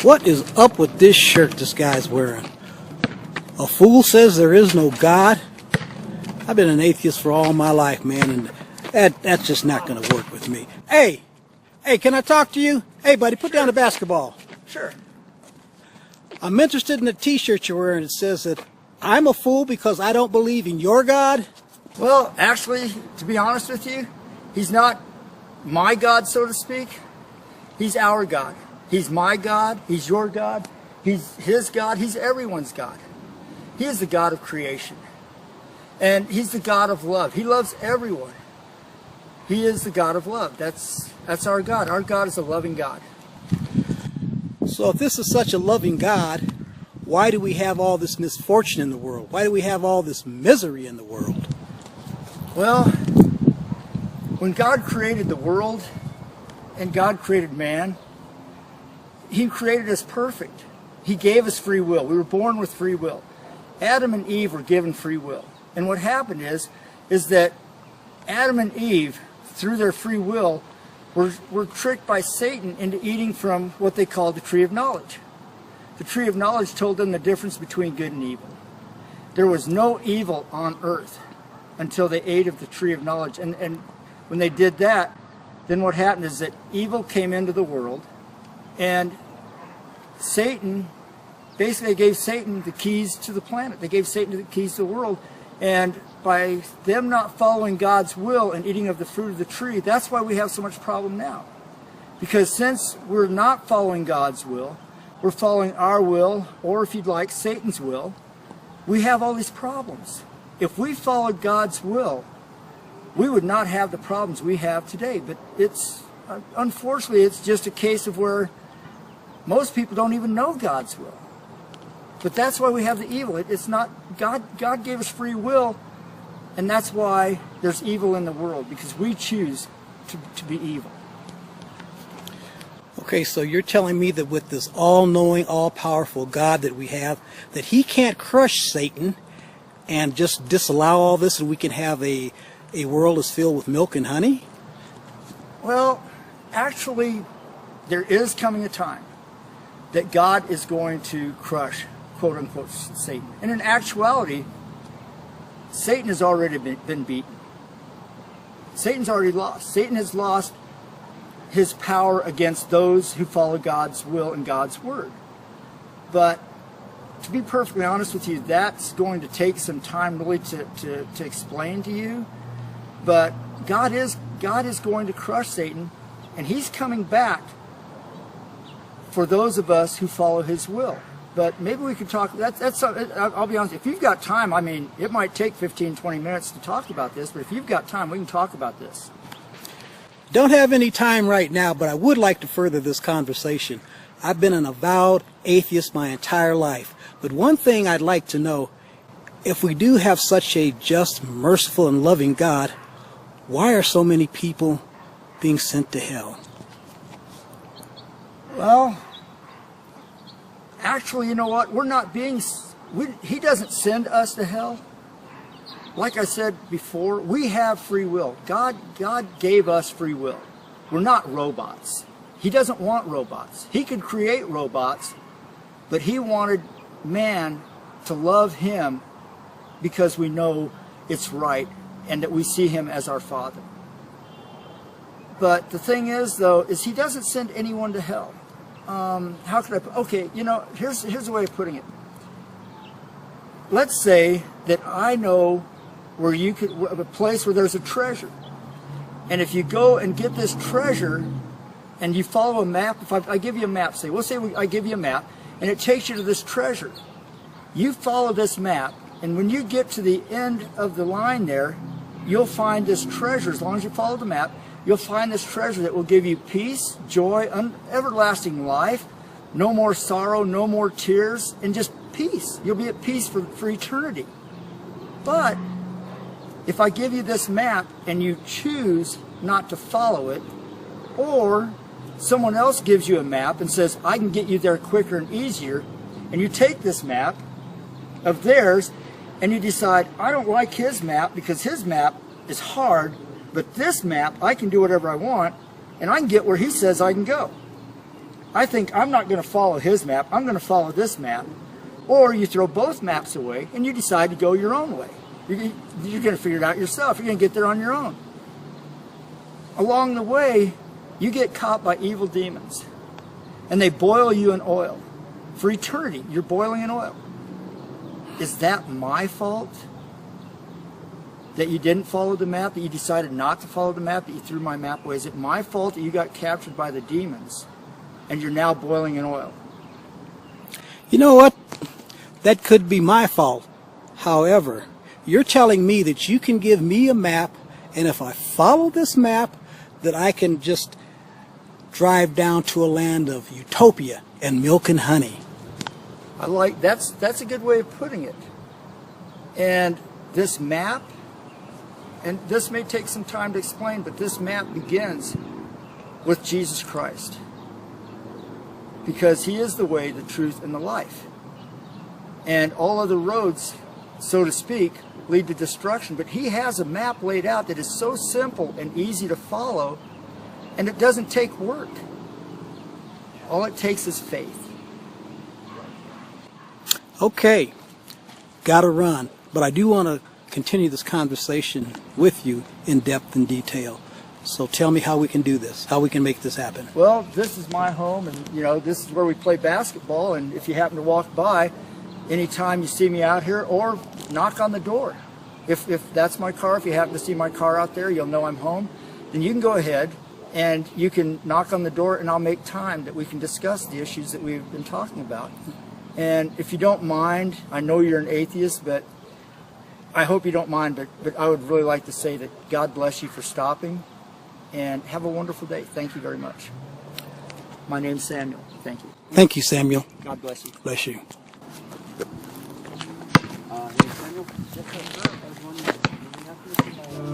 What is up with this shirt this guy's wearing? A fool says there is no God. I've been an atheist for all my life, man, and that's just not going to work with me. Hey, can I talk to you? Hey, buddy, put down the basketball. Sure. I'm interested in the t-shirt you're wearing. It says that I'm a fool because I don't believe in your God. Well, actually, to be honest with you, he's not my God, so to speak. He's our God. He's my God. He's your God. He's his God. He's everyone's God. He is the God of creation. And he's the God of love. He loves everyone. He is the God of love. That's our God. Our God is a loving God. So if this is such a loving God, why do we have all this misfortune in the world? Why do we have all this misery in the world? Well, when God created the world and God created man, he created us perfect. He gave us free will. We were born with free will. Adam and Eve were given free will. And what happened is that Adam and Eve, through their free will, were tricked by Satan into eating from what they called the tree of knowledge. The tree of knowledge told them the difference between good and evil. There was no evil on earth until they ate of the tree of knowledge. And when they did that, then what happened is that evil came into the world, and Satan, basically they gave Satan the keys to the planet. They gave Satan the keys to the world. And by them not following God's will and eating of the fruit of the tree, that's why we have so much problem now. Because since we're not following God's will, we're following our will, or if you'd like, Satan's will, we have all these problems. If we followed God's will, we would not have the problems we have today. But unfortunately, it's just a case of where most people don't even know God's will. But that's why we have the evil. It's not God gave us free will, and that's why there's evil in the world, because we choose to be evil. Okay, so you're telling me that with this all-knowing, all-powerful God that we have, that he can't crush Satan and just disallow all this, and we can have a world that's filled with milk and honey? Well, actually, there is coming a time that God is going to crush, quote-unquote, Satan. And in actuality, Satan has already been beaten. Satan's already lost. Satan has lost his power against those who follow God's will and God's word. But to be perfectly honest with you, that's going to take some time really to explain to you. But God is going to crush Satan, and he's coming back for those of us who follow his will. But maybe we could talk, I'll be honest, if you've got time, I mean, it might take 15, 20 minutes to talk about this, but if you've got time, we can talk about this. Don't have any time right now, but I would like to further this conversation. I've been an avowed atheist my entire life, but one thing I'd like to know, if we do have such a just, merciful, and loving God, why are so many people being sent to hell? Well, actually, you know what? He doesn't send us to hell. Like I said before, we have free will. God gave us free will. We're not robots. He doesn't want robots. He could create robots, but he wanted man to love him because we know it's right and that we see him as our Father. But the thing is, though, is he doesn't send anyone to hell. How could I? Okay, you know, here's the way of putting it. Let's say that I know where a place where there's a treasure, and if you go and get this treasure, and you follow a map. If I give you a map, I give you a map, and it takes you to this treasure. You follow this map, and when you get to the end of the line there, you'll find this treasure. As long as you follow the map, you'll find this treasure that will give you peace, joy, everlasting life, no more sorrow, no more tears, and just peace. You'll be at peace for eternity. But if I give you this map and you choose not to follow it, or someone else gives you a map and says, I can get you there quicker and easier, and you take this map of theirs and you decide, I don't like his map because his map is hard, but this map, I can do whatever I want, and I can get where he says I can go. I think I'm not going to follow his map, I'm going to follow this map. Or you throw both maps away and you decide to go your own way. You're going to figure it out yourself. You're going to get there on your own. Along the way, you get caught by evil demons. And they boil you in oil. For eternity, you're boiling in oil. Is that my fault? That you didn't follow the map? That you decided not to follow the map? That you threw my map away? Is it my fault that you got captured by the demons and you're now boiling in oil? You know what? That could be my fault. However, you're telling me that you can give me a map, and if I follow this map, that I can just drive down to a land of utopia and milk and honey. I like that's a good way of putting it. And this map, and this may take some time to explain, but this map begins with Jesus Christ. Because he is the way, the truth, and the life. And all other roads, so to speak, lead to destruction. But he has a map laid out that is so simple and easy to follow, and it doesn't take work. All it takes is faith. Okay, gotta run. But I do want to continue this conversation with you in depth and detail. So tell me how we can do this, how we can make this happen. Well, this is my home, and this is where we play basketball, and if you happen to walk by, anytime you see me out here, or knock on the door. If that's my car, if you happen to see my car out there, you'll know I'm home. Then you can go ahead and you can knock on the door, and I'll make time that we can discuss the issues that we've been talking about. And if you don't mind, I know you're an atheist, but I hope you don't mind, but I would really like to say that God bless you for stopping, and have a wonderful day. Thank you very much. My name's Samuel. Thank you. Thank you, Samuel. God bless you. Bless you. Hey, Samuel. Yes, sir. I was wondering, do we have to